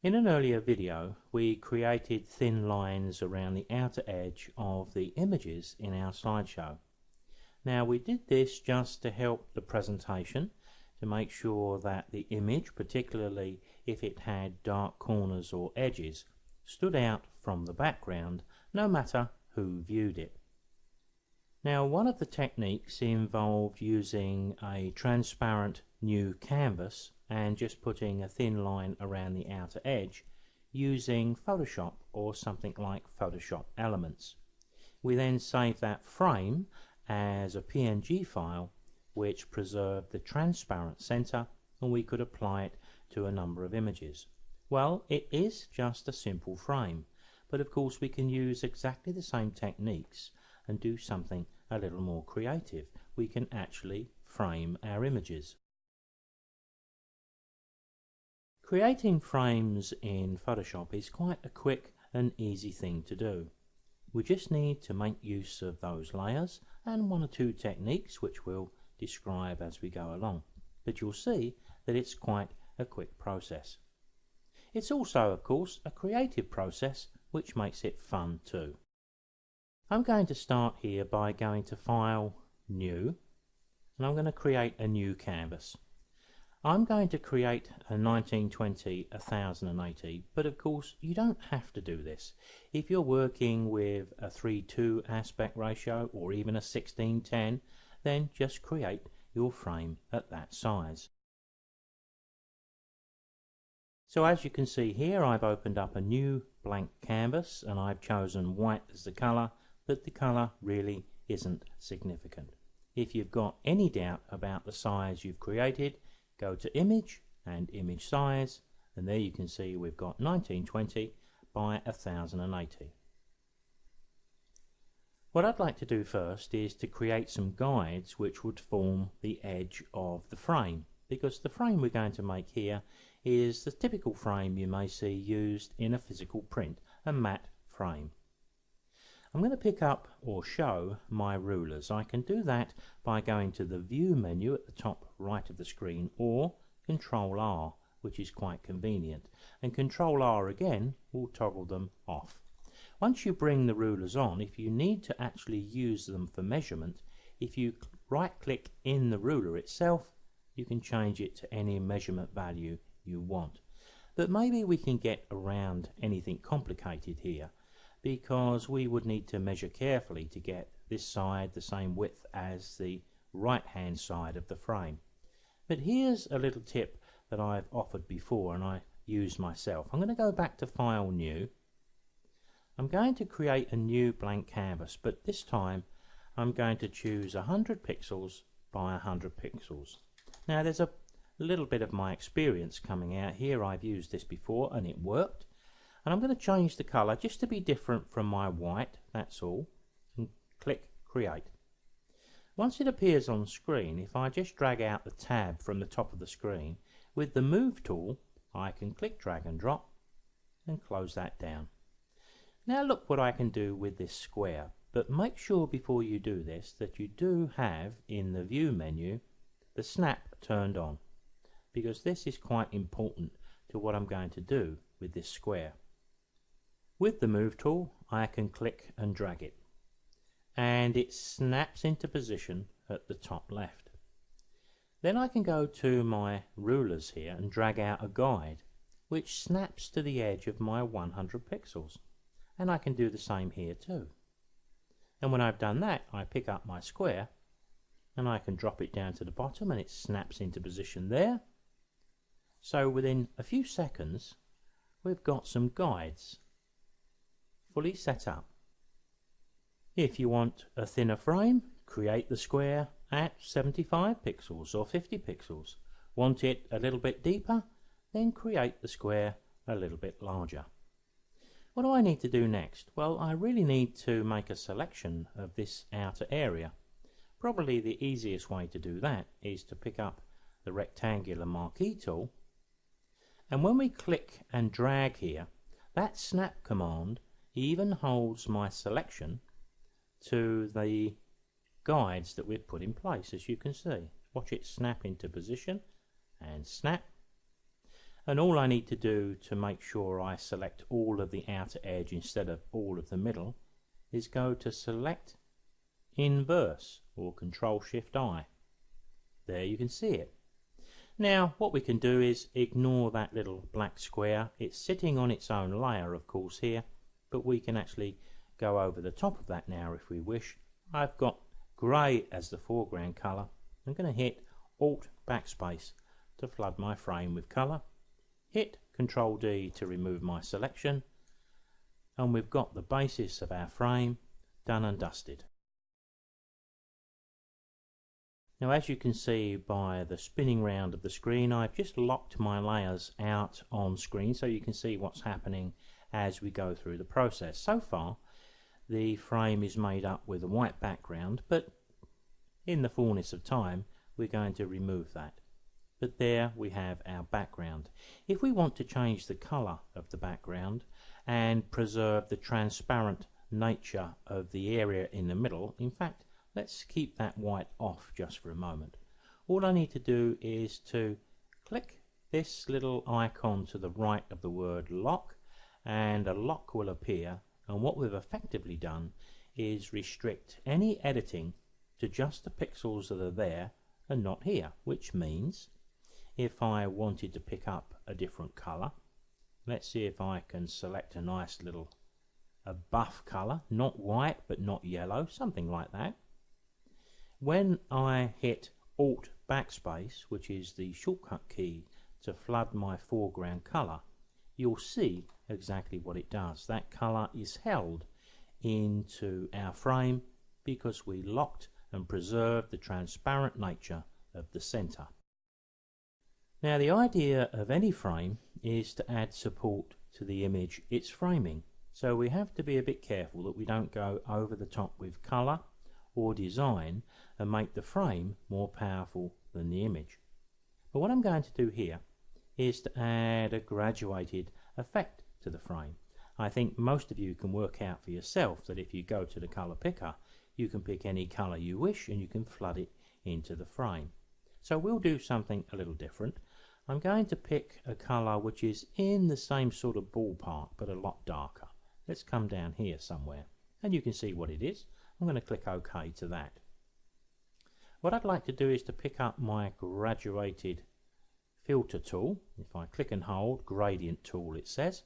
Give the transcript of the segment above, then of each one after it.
In an earlier video, we created thin lines around the outer edge of the images in our slideshow. Now we did this just to help the presentation, to make sure that the image, particularly if it had dark corners or edges, stood out from the background no matter who viewed it. Now one of the techniques involved using a transparent new canvas and just putting a thin line around the outer edge using Photoshop or something like Photoshop Elements. We then saved that frame as a PNG file which preserved the transparent center, and we could apply it to a number of images. Well, it is just a simple frame, but of course we can use exactly the same techniques and do something a little more creative. We can actually frame our images. Creating frames in Photoshop is quite a quick and easy thing to do. We just need to make use of those layers and one or two techniques which we'll describe as we go along, but you'll see that it's quite a quick process. It's also, of course, a creative process which makes it fun too. I'm going to start here by going to File, New, and I'm going to create a new canvas. I'm going to create a 1920-1080, but of course you don't have to do this. If you're working with a 3:2 aspect ratio or even a 16:10, then just create your frame at that size. So as you can see here, I've opened up a new blank canvas and I've chosen white as the color, but the color really isn't significant. If you've got any doubt about the size you've created, go to Image and Image Size, and there you can see we've got 1920 by 1080. What I'd like to do first is to create some guides which would form the edge of the frame, because the frame we're going to make here is the typical frame you may see used in a physical print, a matte frame. I'm going to pick up or show my rulers. I can do that by going to the View menu at the top right of the screen, or Control R, which is quite convenient, and Control R again will toggle them off. Once you bring the rulers on, if you need to actually use them for measurement, if you right click in the ruler itself, you can change it to any measurement value you want. But maybe we can get around anything complicated here, because we would need to measure carefully to get this side the same width as the right hand side of the frame. But here's a little tip that I've offered before and I used myself. I'm going to go back to File, New. I'm going to create a new blank canvas, but this time I'm going to choose 100 pixels by 100 pixels. Now there's a little bit of my experience coming out here. I've used this before and it worked. And I'm going to change the color just to be different from my white, that's all, and click Create. Once it appears on screen, if I just drag out the tab from the top of the screen, with the Move tool, I can click, drag and drop and close that down. Now look what I can do with this square, but make sure before you do this that you do have in the View menu the snap turned on, because this is quite important to what I'm going to do with this square. With the Move tool, I can click and drag it, and it snaps into position at the top left. Then I can go to my rulers here and drag out a guide which snaps to the edge of my 100 pixels, and I can do the same here too. And when I've done that, I pick up my square and I can drop it down to the bottom and it snaps into position there. So within a few seconds we've got some guides fully set up. If you want a thinner frame, create the square at 75 pixels or 50 pixels. Want it a little bit deeper? Then create the square a little bit larger. What do I need to do next? Well, I really need to make a selection of this outer area. Probably the easiest way to do that is to pick up the rectangular marquee tool, and when we click and drag here, that snap command even holds my selection to the guides that we've put in place, as you can see. Watch it snap into position and snap. And all I need to do to make sure I select all of the outer edge instead of all of the middle is go to Select, Inverse, or Control-Shift-I. There you can see it. Now what we can do is ignore that little black square. It's sitting on its own layer of course here, but we can actually go over the top of that now if we wish. I've got grey as the foreground colour. I'm going to hit Alt Backspace to flood my frame with colour. Hit Control D to remove my selection, and we've got the basis of our frame done and dusted. Now as you can see by the spinning round of the screen, I've just locked my layers out on screen so you can see what's happening as we go through the process. So far the frame is made up with a white background, but in the fullness of time we're going to remove that. But there we have our background. If we want to change the colour of the background and preserve the transparent nature of the area in the middle, in fact let's keep that white off just for a moment. All I need to do is to click this little icon to the right of the word lock, and a lock will appear, and what we've effectively done is restrict any editing to just the pixels that are there and not here, which means if I wanted to pick up a different colour, let's see if I can select a nice little buff colour, not white but not yellow, something like that. When I hit Alt Backspace, which is the shortcut key to flood my foreground colour, you'll see exactly what it does. That colour is held into our frame because we locked and preserved the transparent nature of the centre. Now the idea of any frame is to add support to the image it's framing, so we have to be a bit careful that we don't go over the top with colour or design and make the frame more powerful than the image. But what I'm going to do here is to add a graduated effect to the frame. I think most of you can work out for yourself that if you go to the colour picker you can pick any colour you wish and you can flood it into the frame. So we'll do something a little different. I'm going to pick a colour which is in the same sort of ballpark but a lot darker. Let's come down here somewhere and you can see what it is. I'm going to click OK to that. What I'd like to do is to pick up my graduated filter tool. If I click and hold, gradient tool it says.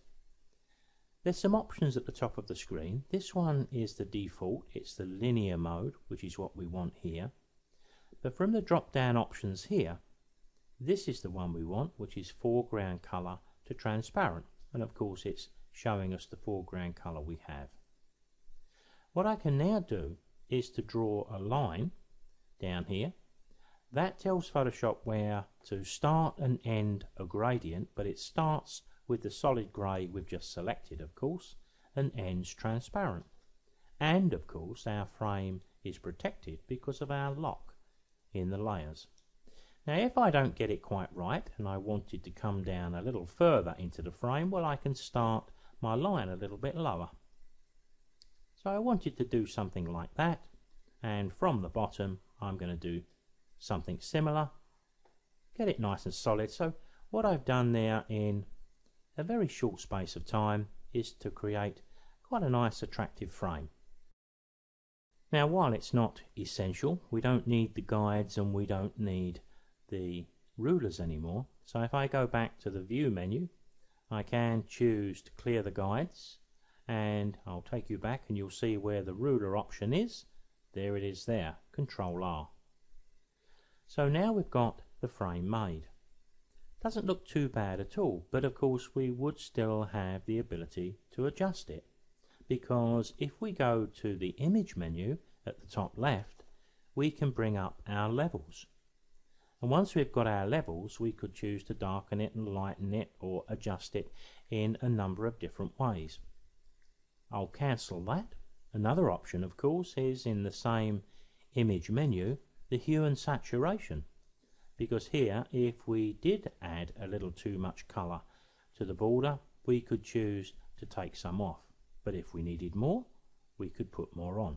There's some options at the top of the screen. This one is the default, it's the linear mode, which is what we want here. But from the drop down options here, this is the one we want, which is foreground colour to transparent, and of course it's showing us the foreground colour we have. What I can now do is to draw a line down here. That tells Photoshop where to start and end a gradient, but it starts with the solid grey we've just selected of course, and ends transparent. And of course our frame is protected because of our lock in the layers. Now if I don't get it quite right and I wanted to come down a little further into the frame, well I can start my line a little bit lower. So I wanted to do something like that, and from the bottom I'm going to do something similar, get it nice and solid. So what I've done there in a very short space of time is to create quite a nice attractive frame. Now while it's not essential, we don't need the guides and we don't need the rulers anymore. So if I go back to the view menu, I can choose to clear the guides, and I'll take you back and you'll see where the ruler option is. There it is there, Control R. So now we've got the frame made. Doesn't look too bad at all, but of course we would still have the ability to adjust it, because if we go to the image menu at the top left, we can bring up our levels. And once we've got our levels, we could choose to darken it and lighten it or adjust it in a number of different ways. I'll cancel that. Another option of course is in the same image menu, the hue and saturation, because here if we did add a little too much colour to the border, we could choose to take some off, but if we needed more we could put more on.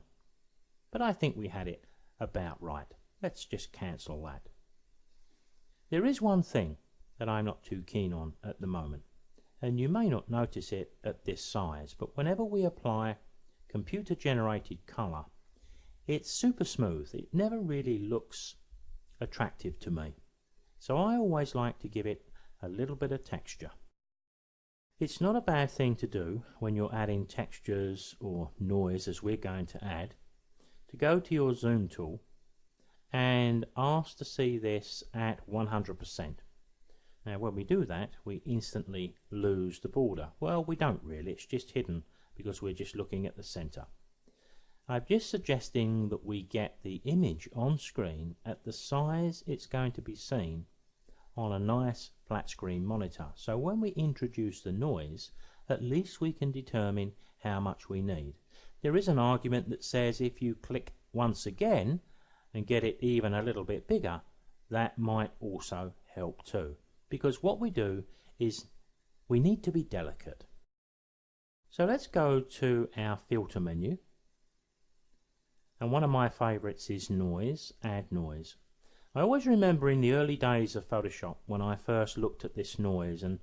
But I think we had it about right. Let's just cancel that. There is one thing that I'm not too keen on at the moment. And you may not notice it at this size, but whenever we apply computer generated colour, it's super smooth. It never really looks attractive to me. So I always like to give it a little bit of texture. It's not a bad thing to do when you're adding textures or noise, as we're going to add, to go to your zoom tool and ask to see this at 100%. Now when we do that, we instantly lose the border. Well, we don't really, it's just hidden because we're just looking at the center. I'm just suggesting that we get the image on screen at the size it's going to be seen on a nice flat screen monitor. So when we introduce the noise, at least we can determine how much we need. There is an argument that says if you click once again and get it even a little bit bigger, that might also help too. Because what we do is we need to be delicate. So let's go to our filter menu. And one of my favorites is noise, add noise. I always remember in the early days of Photoshop when I first looked at this noise, and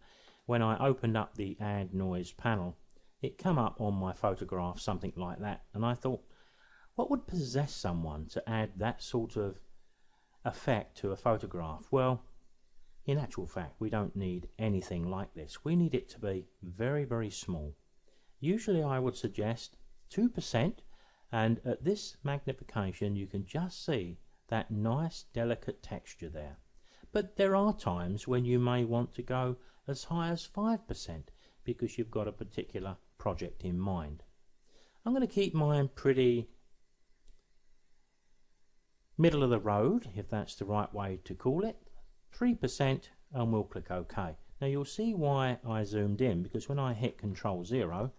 when I opened up the add noise panel, it came up on my photograph, something like that, and I thought, what would possess someone to add that sort of effect to a photograph? Well, in actual fact, we don't need anything like this. We need it to be very, very small. Usually I would suggest 2%, and at this magnification you can just see that nice delicate texture there. But there are times when you may want to go as high as 5% because you've got a particular project in mind. I'm going to keep mine pretty middle of the road, if that's the right way to call it, 3%, and we'll click OK. Now you'll see why I zoomed in, because when I hit Control 0,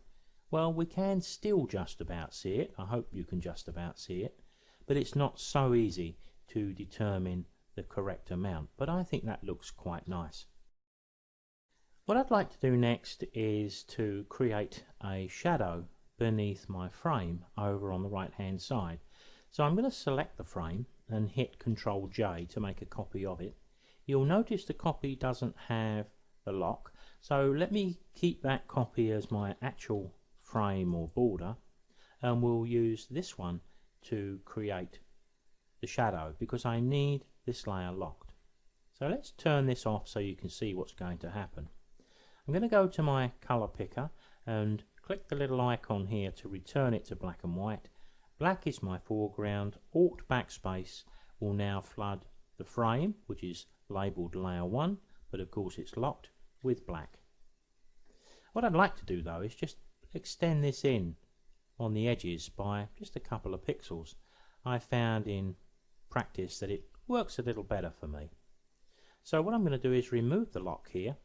well, we can still just about see it. I hope you can just about see it, but it's not so easy to determine the correct amount. But I think that looks quite nice. What I'd like to do next is to create a shadow beneath my frame over on the right hand side. So I'm going to select the frame and hit Control J to make a copy of it. You'll notice the copy doesn't have the lock, so let me keep that copy as my actual frame or border, and we'll use this one to create the shadow because I need this layer locked. So let's turn this off so you can see what's going to happen. I'm going to go to my color picker and click the little icon here to return it to black and white. Black is my foreground. Alt backspace will now flood the frame, which is labeled layer 1, but of course it's locked, with black. What I'd like to do though is just extend this in on the edges by just a couple of pixels. I found in practice that it works a little better for me. So what I'm going to do is remove the lock here,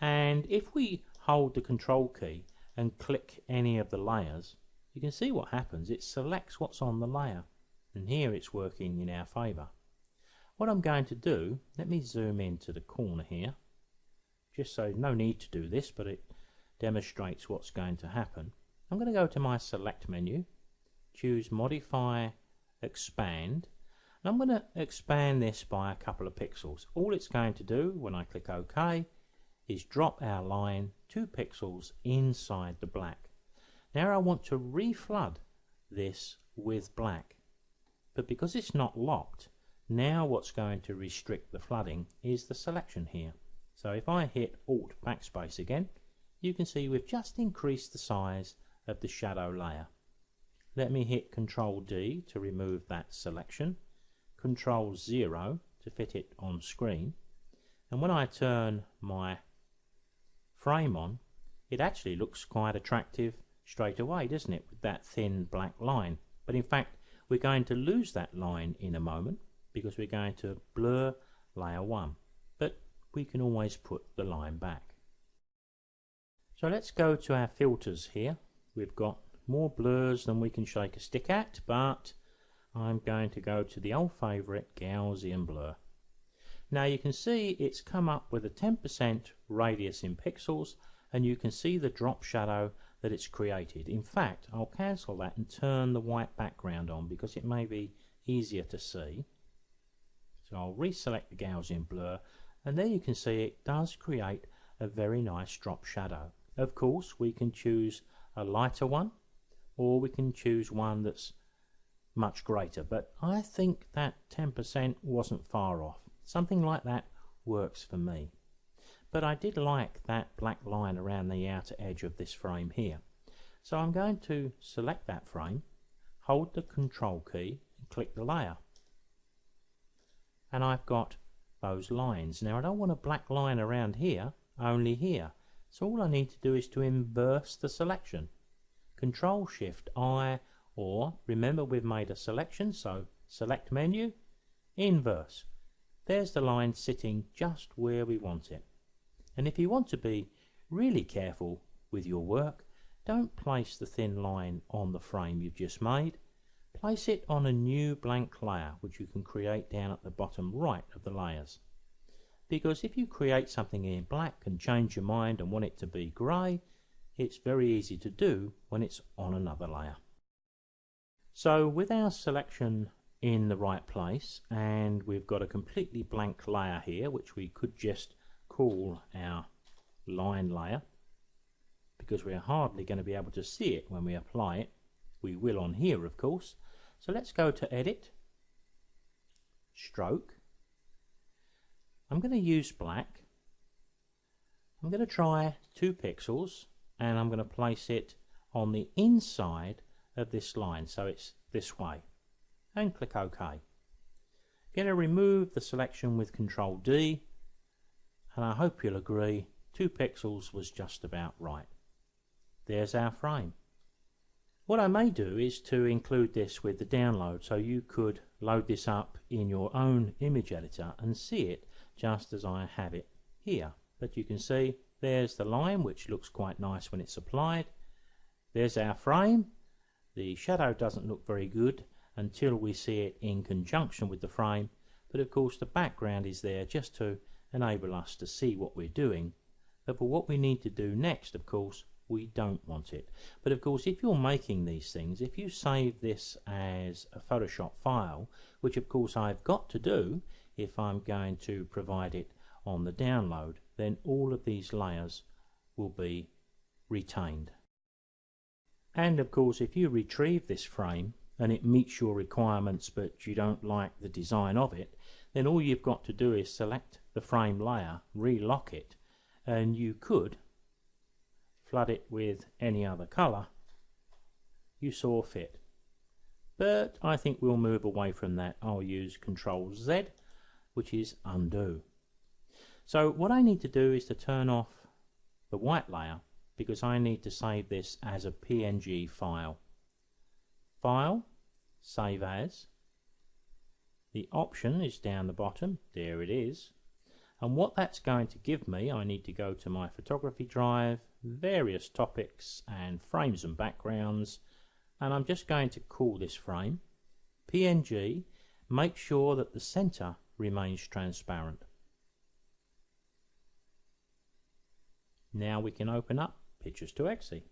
and if we hold the control key and click any of the layers, you can see what happens. It selects what's on the layer, and here it's working in our favour. What I'm going to do, let me zoom into the corner here, just so no need to do this, but it demonstrates what's going to happen. I'm going to go to my select menu, choose modify, expand, and I'm going to expand this by a couple of pixels. All it's going to do when I click OK is drop our line 2 pixels inside the black. Now I want to reflood this with black, but because it's not locked, now what's going to restrict the flooding is the selection here. So if I hit Alt backspace again, you can see we've just increased the size of the shadow layer. Let me hit Control D to remove that selection, Control 0 to fit it on screen, and when I turn my frame on, it actually looks quite attractive straight away, doesn't it, with that thin black line. But in fact we're going to lose that line in a moment because we're going to blur layer 1, but we can always put the line back. So let's go to our filters here. We've got more blurs than we can shake a stick at, but I'm going to go to the old favourite Gaussian blur. Now you can see it's come up with a 10% radius in pixels, and you can see the drop shadow that it's created. In fact, I'll cancel that and turn the white background on because it may be easier to see. So I'll reselect the Gaussian blur And there you can see it does create a very nice drop shadow. Of course we can choose a lighter one, or we can choose one that's much greater, but I think that 10% wasn't far off. Something like that works for me. But I did like that black line around the outer edge of this frame here. So I'm going to select that frame, hold the Control key and click the layer. And I've got those lines. Now I don't want a black line around here, only here. So all I need to do is to inverse the selection. Control Shift I, or remember we've made a selection, so select menu, inverse. There's the line sitting just where we want it. And if you want to be really careful with your work, don't place the thin line on the frame you've just made. Place it on a new blank layer, which you can create down at the bottom right of the layers. Because if you create something in black and change your mind and want it to be grey, it's very easy to do when it's on another layer. So with our selection in the right place, and we've got a completely blank layer here, which we could just call our line layer, because we're hardly going to be able to see it when we apply it. We will on here, of course. So let's go to Edit, Stroke. I'm going to use black. I'm going to try 2 pixels, and I'm going to place it on the inside of this line, so it's this way, and click OK. I'm going to remove the selection with Control D, and I hope you'll agree 2 pixels was just about right. There's our frame. What I may do is to include this with the download, so you could load this up in your own image editor and see it just as I have it here. But you can see there's the line, which looks quite nice when it's applied. There's our frame. The shadow doesn't look very good until we see it in conjunction with the frame, but of course the background is there just to enable us to see what we're doing. But for what we need to do next, of course, we don't want it. But of course, if you're making these things, if you save this as a Photoshop file, which of course I've got to do if I'm going to provide it on the download, then all of these layers will be retained. And of course, if you retrieve this frame and it meets your requirements but you don't like the design of it, then all you've got to do is select the frame layer, relock it, and you could flood it with any other colour you saw fit. But I think we'll move away from that. I'll use Control Z, which is undo. So what I need to do is to turn off the white layer, because I need to save this as a PNG file. File, Save As. The option is down the bottom, there it is. And what that's going to give me, I need to go to my photography drive, various topics and frames and backgrounds, and I'm just going to call this frame PNG. Make sure that the center remains transparent. Now we can open up Pictures to Exe.